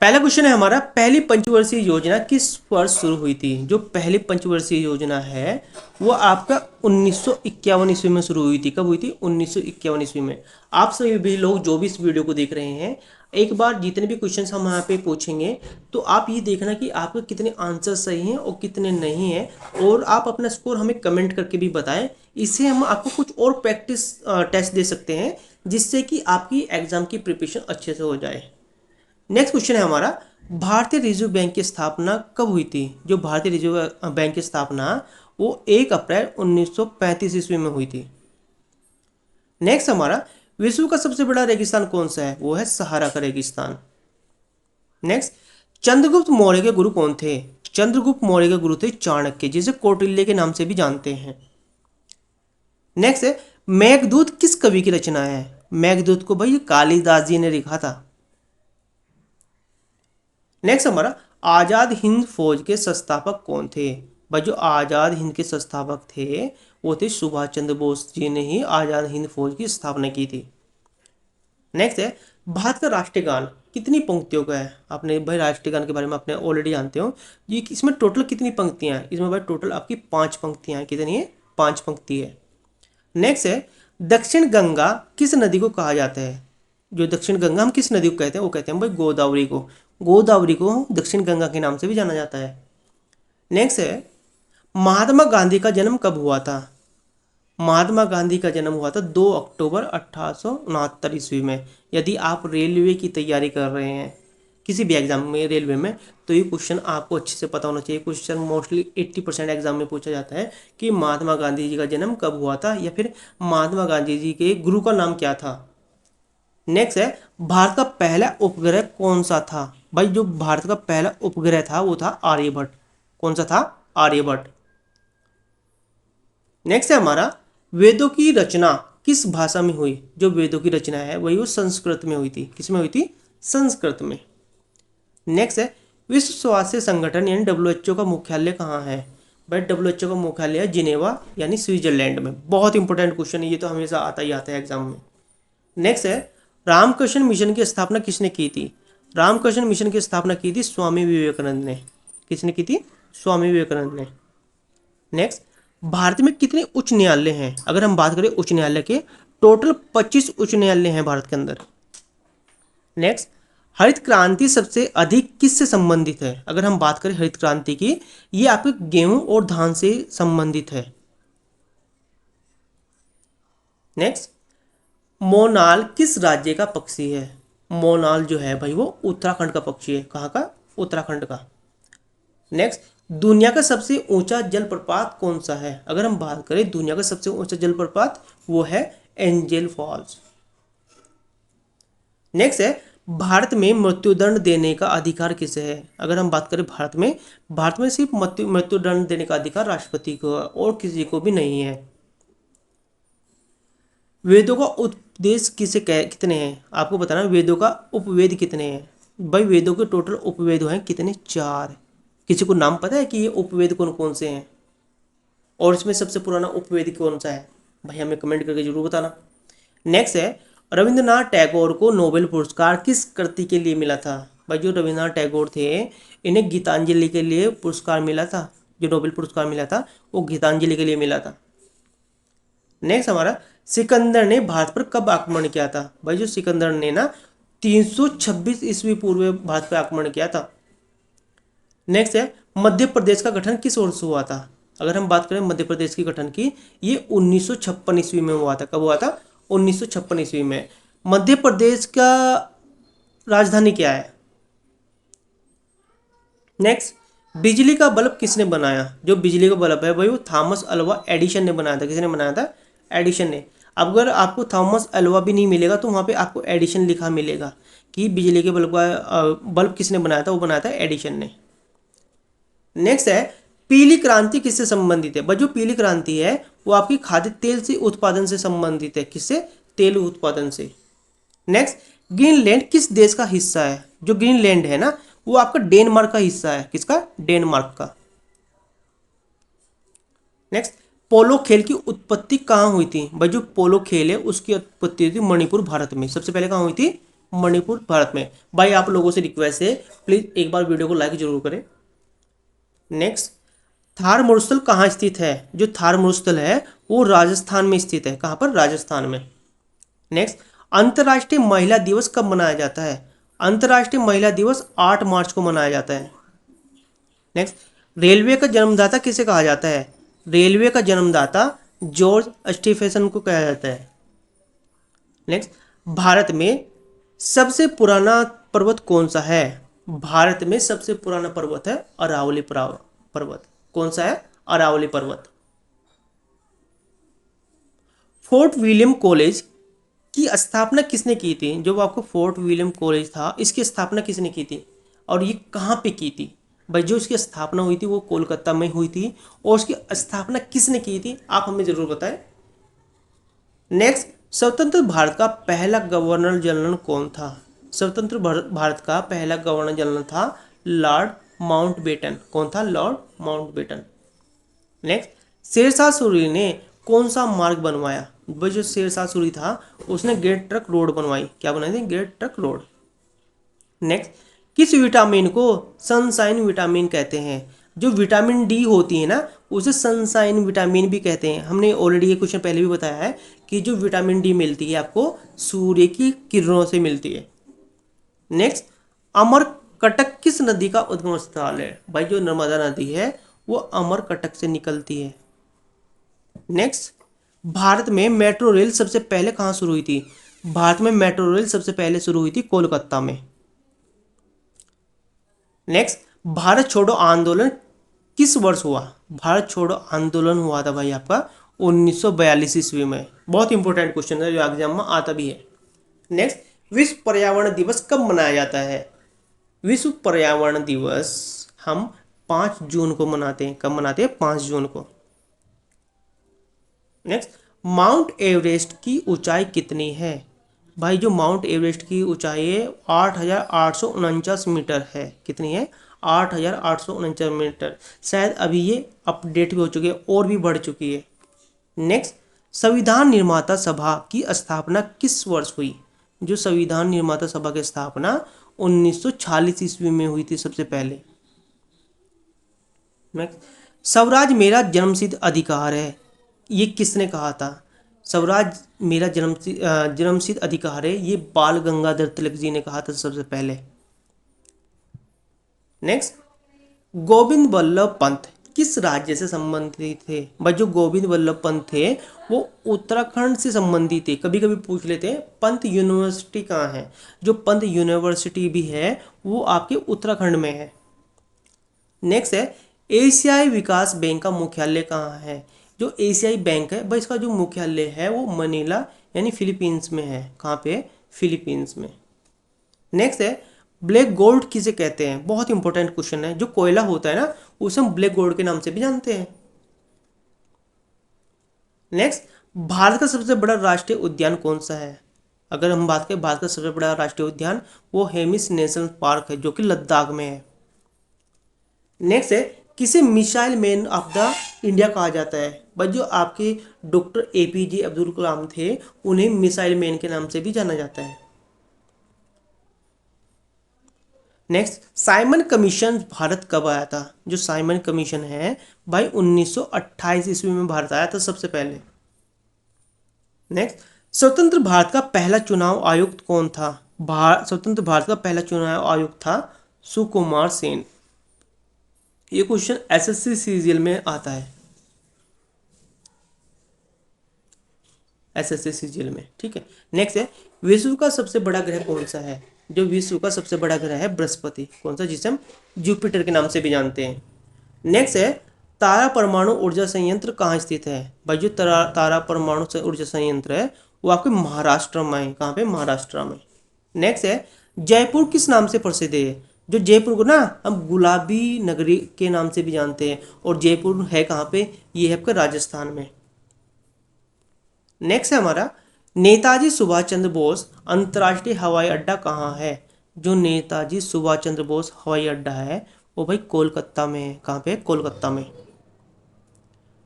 पहला क्वेश्चन है हमारा, पहली पंचवर्षीय योजना किस वर्ष शुरू हुई थी? जो पहली पंचवर्षीय योजना है वो आपका 1951 ईस्वी में शुरू हुई थी। कब हुई थी? 1951 ईस्वी में। आप सभी भी लोग जो भी इस वीडियो को देख रहे हैं, एक बार जितने भी क्वेश्चंस हम यहाँ पे पूछेंगे तो आप ये देखना कि आपके कितने आंसर सही हैं और कितने नहीं हैं, और आप अपना स्कोर हमें कमेंट करके भी बताएं। इससे हम आपको कुछ और प्रैक्टिस टेस्ट दे सकते हैं, जिससे कि आपकी एग्जाम की प्रिपरेशन अच्छे से हो जाए। नेक्स्ट क्वेश्चन है हमारा, भारतीय रिजर्व बैंक की स्थापना कब हुई थी? जो भारतीय रिजर्व बैंक की स्थापना वो 1 अप्रैल 1935 ईस्वी में हुई थी। नेक्स्ट हमारा, विश्व का सबसे बड़ा रेगिस्तान कौन सा है? वो है सहारा का रेगिस्तान। नेक्स्ट, चंद्रगुप्त मौर्य के गुरु कौन थे? चंद्रगुप्त मौर्य के गुरु थे चाणक्य, जिसे कौटिल्य के नाम से भी जानते हैं। नेक्स्ट है, मेघदूत किस कवि की रचना है? मेघदूत को भाई कालिदास जी ने लिखा था। नेक्स्ट हमारा, आजाद हिंद फौज के संस्थापक कौन थे? भाई जो आजाद हिंद के संस्थापक थे वो थे सुभाष चंद्र बोस जी ने ही आजाद हिंद फौज की स्थापना की थी। नेक्स्ट है, भारत का राष्ट्रीय गान कितनी पंक्तियों का है? आपने भाई राष्ट्रीय गान के बारे में आपने ऑलरेडी जानते हो। ये इसमें टोटल कितनी पंक्तियां हैं? इसमें भाई टोटल आपकी 5 पंक्तियां हैं। कितनी है? 5 पंक्ति है। नेक्स्ट है, दक्षिण गंगा किस नदी को कहा जाता है? जो दक्षिण गंगा हम किस नदी को कहते हैं? वो कहते हैं भाई गोदावरी को। गोदावरी को दक्षिण गंगा के नाम से भी जाना जाता है। नेक्स्ट है, महात्मा गांधी का जन्म कब हुआ था? महात्मा गांधी का जन्म हुआ था 2 अक्टूबर 1869 ईस्वी में। यदि आप रेलवे की तैयारी कर रहे हैं, किसी भी एग्जाम में रेलवे में, तो ये क्वेश्चन आपको अच्छे से पता होना चाहिए। क्वेश्चन मोस्टली 80% एग्जाम में पूछा जाता है कि महात्मा गांधी जी का जन्म कब हुआ था, या फिर महात्मा गांधी जी के गुरु का नाम क्या था। नेक्स्ट है, भारत का पहला उपग्रह कौन सा था? भाई जो भारत का पहला उपग्रह था वो था आर्यभट्ट। कौन सा था? आर्यभट्ट। नेक्स्ट है हमारा, वेदों की रचना किस भाषा में हुई? जो वेदों की रचना है वही वो संस्कृत में हुई थी। किस में हुई थी? संस्कृत में। नेक्स्ट है, विश्व स्वास्थ्य संगठन यानी डब्ल्यूएचओ का मुख्यालय कहाँ है? भाई डब्ल्यूएचओ का मुख्यालय है जिनेवा यानी स्विट्जरलैंड में। बहुत इंपॉर्टेंट क्वेश्चन है ये, तो हमेशा आता ही आता है एग्जाम में। नेक्स्ट है, रामकृष्ण मिशन की स्थापना किसने की थी? रामकृष्ण मिशन की स्थापना की थी स्वामी विवेकानंद ने। किसने की थी? स्वामी विवेकानंद ने। नेक्स्ट, भारत में कितने उच्च न्यायालय हैं? अगर हम बात करें उच्च न्यायालय के, टोटल 25 उच्च न्यायालय हैं भारत के अंदर। नेक्स्ट, हरित क्रांति सबसे अधिक किससे संबंधित है? अगर हम बात करें हरित क्रांति की, ये आपके गेहूं और धान से संबंधित है। नेक्स्ट, मोनाल किस राज्य का पक्षी है? मोनाल जो है भाई वो उत्तराखंड का पक्षी है। कहाँ का? उत्तराखंड का। नेक्स्ट, दुनिया का सबसे ऊंचा जलप्रपात कौन सा है? अगर हम बात करें दुनिया का सबसे ऊंचा जलप्रपात, वो है एंजल फॉल्स। नेक्स्ट है, भारत में मृत्युदंड देने का अधिकार किसे है? अगर हम बात करें भारत में सिर्फ मृत्युदंड देने का अधिकार राष्ट्रपति को है और किसी को भी नहीं है। वेदों का उपदेश कितने हैं? आपको बताना वेदों का उपवेद कितने हैं। भाई वेदों के टोटल उपवेद हैं कितने? 4। किसी को नाम पता है कि ये उपवेद कौन कौन से हैं, और इसमें सबसे पुराना उपवेद कौन सा है? भाई हमें कमेंट करके जरूर बताना। नेक्स्ट है, रविंद्रनाथ टैगोर को नोबेल पुरस्कार किस कृति के लिए मिला था? भाई जो रविंद्रनाथ टैगोर थे, इन्हें गीतांजलि के लिए पुरस्कार मिला था। जो नोबेल पुरस्कार मिला था वो गीतांजलि के लिए मिला था। नेक्स्ट हमारा, सिकंदर ने भारत पर कब आक्रमण किया था? भाई जो सिकंदर ने ना 326 ईस्वी पूर्व भारत पर आक्रमण किया था। नेक्स्ट है, मध्य प्रदेश का गठन किस वर्ष हुआ था? अगर हम बात करें मध्य प्रदेश के गठन की, ये 1956 ईस्वी में हुआ था। कब हुआ था? 1956 ईस्वी में। मध्य प्रदेश का राजधानी क्या है? नेक्स्ट, बिजली का बल्ब किसने बनाया? जो बिजली का बल्ब है भाई वो थॉमस अल्वा एडिशन ने बनाया था। किसने बनाया था? एडिशन ने। अब अगर आपको थॉमस अल्वा भी नहीं मिलेगा तो वहाँ पे आपको एडिशन लिखा मिलेगा कि बिजली के बल्ब का बल्ब किसने बनाया था? वो बनाया था एडिशन ने। नेक्स्ट है, पीली क्रांति किससे संबंधित है? जो पीली क्रांति है वो आपकी खाद्य तेल से उत्पादन से संबंधित है। किससे? तेल उत्पादन से। नेक्स्ट, ग्रीनलैंड किस देश का हिस्सा है? जो ग्रीनलैंड है ना वो आपका डेनमार्क का हिस्सा है। किसका? डेनमार्क का। नेक्स्ट, पोलो खेल की उत्पत्ति कहाँ हुई थी? भाई जो पोलो खेल है उसकी उत्पत्ति हुई थी मणिपुर भारत में। सबसे पहले कहाँ हुई थी? मणिपुर भारत में। भाई आप लोगों से रिक्वेस्ट है, प्लीज एक बार वीडियो को लाइक जरूर करें। नेक्स्ट, थार मरुस्थल कहाँ स्थित है? जो थार मरुस्थल है वो राजस्थान में स्थित है। कहाँ पर? राजस्थान में। नेक्स्ट, अंतर्राष्ट्रीय महिला दिवस कब मनाया जाता है? अंतर्राष्ट्रीय महिला दिवस 8 मार्च को मनाया जाता है। नेक्स्ट, रेलवे का जन्मदाता किसे कहा जाता है? रेलवे का जन्मदाता जॉर्ज स्टीफेसन को कहा जाता है। नेक्स्ट, भारत में सबसे पुराना पर्वत कौन सा है? भारत में सबसे पुराना पर्वत है अरावली पर्वत। कौन सा है? अरावली पर्वत। फोर्ट विलियम कॉलेज की स्थापना किसने की थी? जो आपको फोर्ट विलियम कॉलेज था, इसकी स्थापना किसने की थी और ये कहाँ पे की थी? भाई जो इसकी स्थापना हुई थी वो कोलकाता में हुई थी, और उसकी स्थापना किसने की थी आप हमें जरूर बताएं। नेक्स्ट, स्वतंत्र भारत का पहला गवर्नर जनरल कौन था? स्वतंत्र भारत का पहला गवर्नर जनरल था लॉर्ड माउंटबेटन। कौन था? Lord Mountbatten. Next, Sher Shah Suri ने कौन सा मार्ग बनवाया? वो जो शेरशाह सूरी था उसने ग्रेट ट्रंक रोड बनवाई। क्या बनाई थी? Great trunk road. नेक्स्ट, किस विटामिन को सनशाइन विटामिन कहते हैं? जो विटामिन डी होती है ना उसे सनशाइन विटामिन भी कहते हैं। हमने ऑलरेडी ये क्वेश्चन पहले भी बताया है कि जो विटामिन डी मिलती है आपको सूर्य की किरणों से मिलती है। नेक्स्ट, अमरकटक किस नदी का उद्गम स्थल है? भाई जो नर्मदा नदी है वो अमरकटक से निकलती है। नेक्स्ट, भारत में मेट्रो रेल सबसे पहले कहाँ शुरू हुई थी? भारत में मेट्रो रेल सबसे पहले शुरू हुई थी कोलकाता में। नेक्स्ट, भारत छोड़ो आंदोलन किस वर्ष हुआ? भारत छोड़ो आंदोलन हुआ था भाई आपका 1942 ईस्वी में। बहुत इंपॉर्टेंट क्वेश्चन है जो एग्जाम में आता भी है। नेक्स्ट, विश्व पर्यावरण दिवस कब मनाया जाता है? विश्व पर्यावरण दिवस हम 5 जून को मनाते हैं। कब मनाते हैं? 5 जून को। नेक्स्ट, माउंट एवरेस्ट की ऊंचाई कितनी है? भाई जो माउंट एवरेस्ट की ऊंचाई है 8,849 मीटर है। कितनी है? 8,849 मीटर। शायद अभी ये अपडेट भी हो चुकी है और भी बढ़ चुकी है। नेक्स्ट, संविधान निर्माता सभा की स्थापना किस वर्ष हुई? जो संविधान निर्माता सभा की स्थापना 1946 ईस्वी में हुई थी सबसे पहले। नेक्स्ट, स्वराज मेरा जन्मसिद्ध अधिकार है, ये किसने कहा था? स्वराज मेरा जन्मसिद्ध अधिकार है, ये बाल गंगाधर तिलक जी ने कहा था सबसे पहले। नेक्स्ट, गोविंद वल्लभ पंत किस राज्य से संबंधित थे? भाई जो गोविंद वल्लभ पंत थे वो उत्तराखंड से संबंधित थे। कभी कभी पूछ लेते हैं पंत यूनिवर्सिटी कहाँ है? जो पंत यूनिवर्सिटी भी है वो आपके उत्तराखंड में है। नेक्स्ट है, एशियाई विकास बैंक का मुख्यालय कहाँ है? जो एशियाई बैंक है भाई इसका जो मुख्यालय है वो मनीला यानी फिलीपींस में है। कहाँ पे? फिलीपींस में। नेक्स्ट है, ब्लैक गोल्ड किसे कहते हैं? बहुत इंपॉर्टेंट क्वेश्चन है। जो कोयला होता है ना उसे हम ब्लैक गोल्ड के नाम से भी जानते हैं। नेक्स्ट, भारत का सबसे बड़ा राष्ट्रीय उद्यान कौन सा है? अगर हम बात करें भारत का सबसे बड़ा राष्ट्रीय उद्यान वो हेमिस नेशनल पार्क है जो कि लद्दाख में है। नेक्स्ट है, किसे missile man of the India कहा जाता है? भाई जो आपके डॉक्टर एपीजे अब्दुल कलाम थे उन्हें मिसाइल मैन के नाम से भी जाना जाता है। नेक्स्ट, साइमन कमीशन भारत कब आया था? जो साइमन कमीशन है भाई 1928 ईस्वी में भारत आया था सबसे पहले। नेक्स्ट, स्वतंत्र भारत का पहला चुनाव आयुक्त कौन था? स्वतंत्र भारत का पहला चुनाव आयुक्त था सुकुमार सेन। ये क्वेश्चन एसएससी सीजीएल में आता है, एसएससी सीजीएल में। ठीक है। नेक्स्ट है, विश्व का सबसे बड़ा ग्रह कौन सा है? जो विश्व का सबसे बड़ा ग्रह है बृहस्पति। कौन सा? जिसे हम जुपिटर के नाम से भी जानते हैं। नेक्स्ट है, तारा परमाणु ऊर्जा संयंत्र कहाँ स्थित है? भाई जो तारा परमाणु ऊर्जा संयंत्र है वो आपके महाराष्ट्र में है। कहाँ पे? महाराष्ट्र में। नेक्स्ट है, जयपुर किस नाम से प्रसिद्ध है? जो जयपुर को ना हम गुलाबी नगरी के नाम से भी जानते हैं, और जयपुर है कहाँ पे? ये है आपका राजस्थान में। नेक्स्ट है हमारा, नेताजी सुभाष चंद्र बोस अंतर्राष्ट्रीय हवाई अड्डा कहाँ है? जो नेताजी सुभाष चंद्र बोस हवाई अड्डा है वो भाई कोलकाता में है। कहाँ पे? कोलकाता में।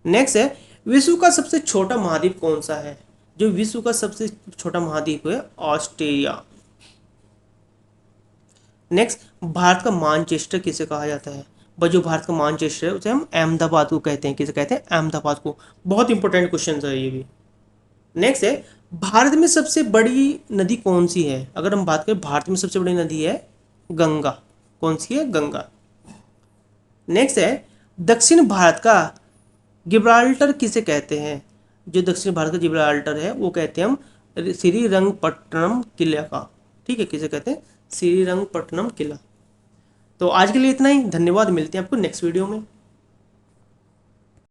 नेक्स्ट है, विश्व का सबसे छोटा महाद्वीप कौन सा है? जो विश्व का सबसे छोटा महाद्वीप है ऑस्ट्रेलिया। नेक्स्ट, भारत का मानचेस्टर किसे कहा जाता है? बस जो भारत का मानचेस्टर है उसे हम अहमदाबाद को कहते हैं। किसे कहते हैं? अहमदाबाद को। बहुत इंपॉर्टेंट क्वेश्चन है ये भी। नेक्स्ट है, भारत में सबसे बड़ी नदी कौन सी है? अगर हम बात करें भारत में सबसे बड़ी नदी है गंगा। कौन सी है? गंगा। नेक्स्ट है, दक्षिण भारत का गिब्राल्टर किसे कहते हैं? जो दक्षिण भारत का जिब्राल्टर है वो कहते हैं हम श्रीरंगपट्टनम किला का। ठीक है, किसे कहते हैं? श्रीरंगपट्टनम किला। तो आज के लिए इतना ही, धन्यवाद, मिलते हैं आपको नेक्स्ट वीडियो में।